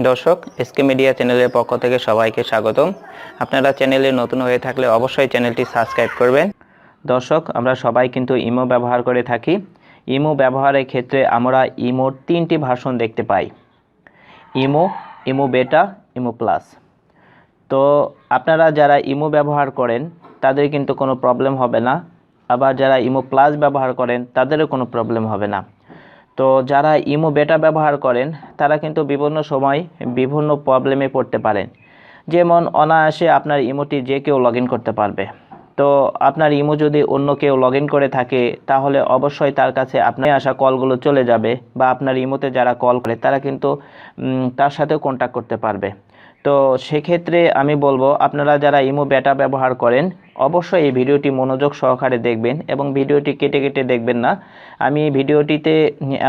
দর্শক, SK media চ্যানেলের পক্ষ থেকে সবাইকে স্বাগতম। আপনারা চ্যানেলে নতুন হয়ে থাকলে অবশ্যই চ্যানেলটি সাবস্ক্রাইব করবেন। দর্শক, আমরা সবাই কিন্তু ইমো ব্যবহার করে থাকি। ইমো ব্যবহারের ক্ষেত্রে আমরা ইমোর 3টি ভার্সন দেখতে পাই: ইমো, ইমো বেটা, ইমো প্লাস। তো আপনারা যারা ইমো ব্যবহার করেন তাদের কিন্তু কোনো প্রবলেম হবে না, আবার যারা ইমো প্লাস ব্যবহার করেন তাদেরও কোনো প্রবলেম হবে না। তো যারা ইমো বেটা ব্যবহার করেন তারা কিন্তু বিভিন্ন সময় বিভিন্ন প্রবলেমে পড়তে পারেন। যেমন অনায়াসে আপনার ইমোটি যে কেউ লগ ইন করতে পারবে। তো আপনার ইমো যদি অন্য কেউ লগ ইন করে থাকে তাহলে অবশ্যই তার কাছে আপনার আসা কলগুলো চলে যাবে, বা আপনার ইমোতে যারা কল করে তারা কিন্তু তার সাথেও কন্ট্যাক্ট করতে পারবে। তো সেক্ষেত্রে আমি বলবো, আপনারা যারা ইমো বেটা ব্যবহার করেন অবশ্যই এই ভিডিওটি মনোযোগ সহকারে দেখবেন এবং ভিডিওটি কেটে কেটে দেখবেন না। আমি ভিডিওটিতে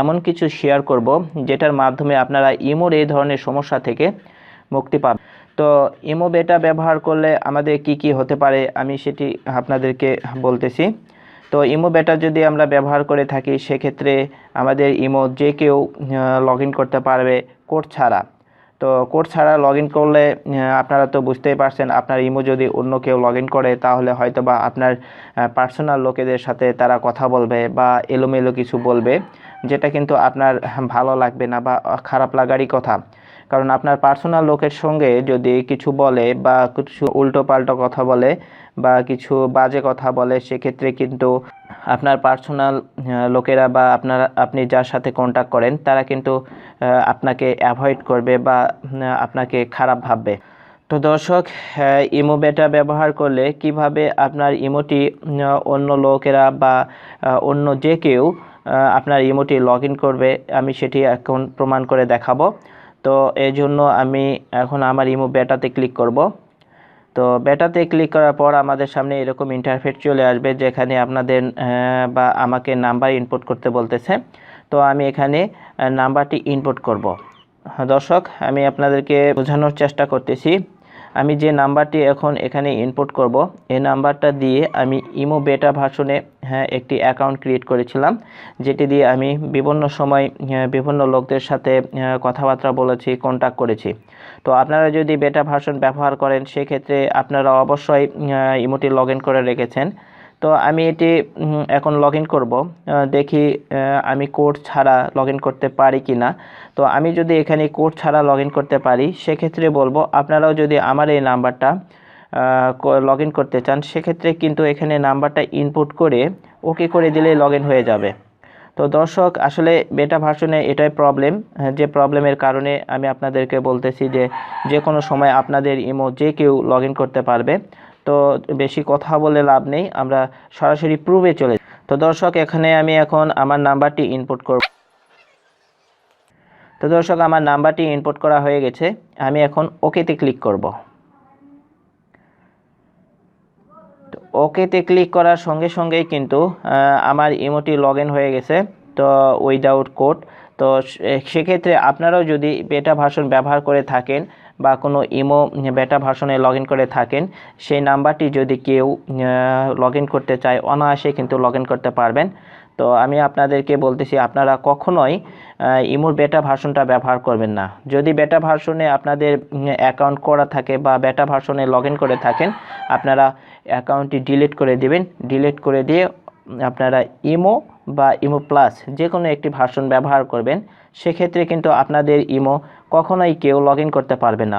এমন কিছু শেয়ার করব যেটার মাধ্যমে আপনারা ইমোর এই ধরনের সমস্যা থেকে মুক্তি পাবেন। তো ইমো বেটা ব্যবহার করলে আমাদের কি কি হতে পারে আমি সেটি আপনাদেরকে বলতেছি। তো ইমো বেটা যদি আমরা ব্যবহার করে থাকি সেক্ষেত্রে আমাদের ইমো যে কেউ লগ ইন করতে পারবে কোড ছাড়া। তো কোড ছাড়া লগ ইন করলে আপনারা তো বুঝতেই পারছেন, আপনার ইমো যদি অন্য কেউ লগ ইন করে তাহলে হয়তো বা আপনার পার্সোনাল লোকেদের সাথে তারা কথা বলবে বা এলোমেলো কিছু বলবে, যেটা কিন্তু আপনার ভালো লাগবে না বা খারাপ লাগারই কথা। কারণ আপনার পার্সোনাল লোকের সঙ্গে যদি কিছু বলে বা কিছু উল্টোপাল্টো কথা বলে বা কিছু বাজে কথা বলে, সেক্ষেত্রে কিন্তু আপনার পার্সোনাল লোকেরা বা আপনি যার সাথে কন্ট্যাক্ট করেন তারা কিন্তু আপনাকে অ্যাভয়েড করবে বা আপনাকে খারাপ ভাববে। তো দর্শক, ইমো বেটা ব্যবহার করলে কিভাবে আপনার ইমোটি অন্য লোকেরা বা অন্য যে কেউ আপনার ইমোটি লগ ইন করবে আমি সেটি এখন প্রমাণ করে দেখাবো। তো এই জন্য আমি এখন আমার ইমো বেটাতে ক্লিক করব। তো বেটাতে ক্লিক করার পর আমাদের সামনে এরকম ইন্টারফেস চলে আসবে, যেখানে আপনাদের বা আমাকে নাম্বার ইনপুট করতে বলতেছে। তো আমি এখানে নাম্বারটি ইনপুট করব। দর্শক, আমি আপনাদেরকে বোঝানোর চেষ্টা করতেছি। আমি যে নাম্বারটি এখন এখানে ইনপুট করব এই নাম্বারটা দিয়ে আমি ইমো বেটা ভার্সনে একটি অ্যাকাউন্ট ক্রিয়েট করেছিলাম, যেটি দিয়ে আমি বিভিন্ন সময় বিভিন্ন লোকদের সাথে কথাবার্তা বলেছি, কন্ট্যাক্ট করেছি। তো আপনারা যদি বেটা ভার্সন ব্যবহার করেন সেক্ষেত্রে আপনারা অবশ্যই ইমোটি লগ ইন করে রেখেছেন। তো আমি এটি এখন লগ ইন করবো, দেখি আমি কোড ছাড়া লগ ইন করতে পারি কি না। তো আমি যদি এখানে কোড ছাড়া লগ ইন করতে পারি সেক্ষেত্রে বলবো, আপনারাও যদি আমার এই নাম্বারটা লগ ইন করতে চান সেক্ষেত্রে কিন্তু এখানে নাম্বারটা ইনপুট করে ওকে করে দিলেই লগ ইন হয়ে যাবে। তো দর্শক, আসলে বেটা ভার্সনে এটাই প্রবলেম, যে প্রবলেমের কারণে আমি আপনাদেরকে বলতেছি যে যে কোনো সময় আপনাদের ইমো যে কেউ লগ ইন করতে পারবে। তো বেশি কথা বলে লাভ নেই, আমরা সরাসরি প্রুফে চলে যাই। তো দর্শক, এখানে আমি এখন আমার নাম্বারটি ইনপুট করব। তো দর্শক, আমার নাম্বারটি ইনপুট করা হয়ে গেছে, আমি এখন ওকেতে ক্লিক করব। তো ওকেতে ক্লিক করার সঙ্গে সঙ্গেই কিন্তু আমার ইমোটি লগ ইন হয়ে গেছে, তো উইদাউট কোড। তো সেক্ষেত্রে আপনারাও যদি বেটা ভার্সন ব্যবহার করে থাকেন বা কোনো ইমো বেটা ভার্সনে লগ ইন করে থাকেন, সেই নাম্বারটি যদি কেউ লগ ইন করতে চায় অনায়াসে কিন্তু লগ ইন করতে পারবেন। তো আমি আপনাদেরকে বলতেছি, আপনারা কখনোই ইমোর বেটা ভার্সনটা ব্যবহার করবেন না। যদি বেটা ভার্সনে আপনাদের অ্যাকাউন্ট করা থাকে বা বেটা ভার্সনে লগ ইন করে থাকেন, আপনারা অ্যাকাউন্টটি ডিলিট করে দিবেন। ডিলিট করে দিয়ে আপনারা ইমো বা ইমো প্লাস যে কোনো একটি ভার্সন ব্যবহার করবেন, সেক্ষেত্রে কিন্তু আপনাদের ইমো কখনোই কেউ লগ ইন করতে পারবে না।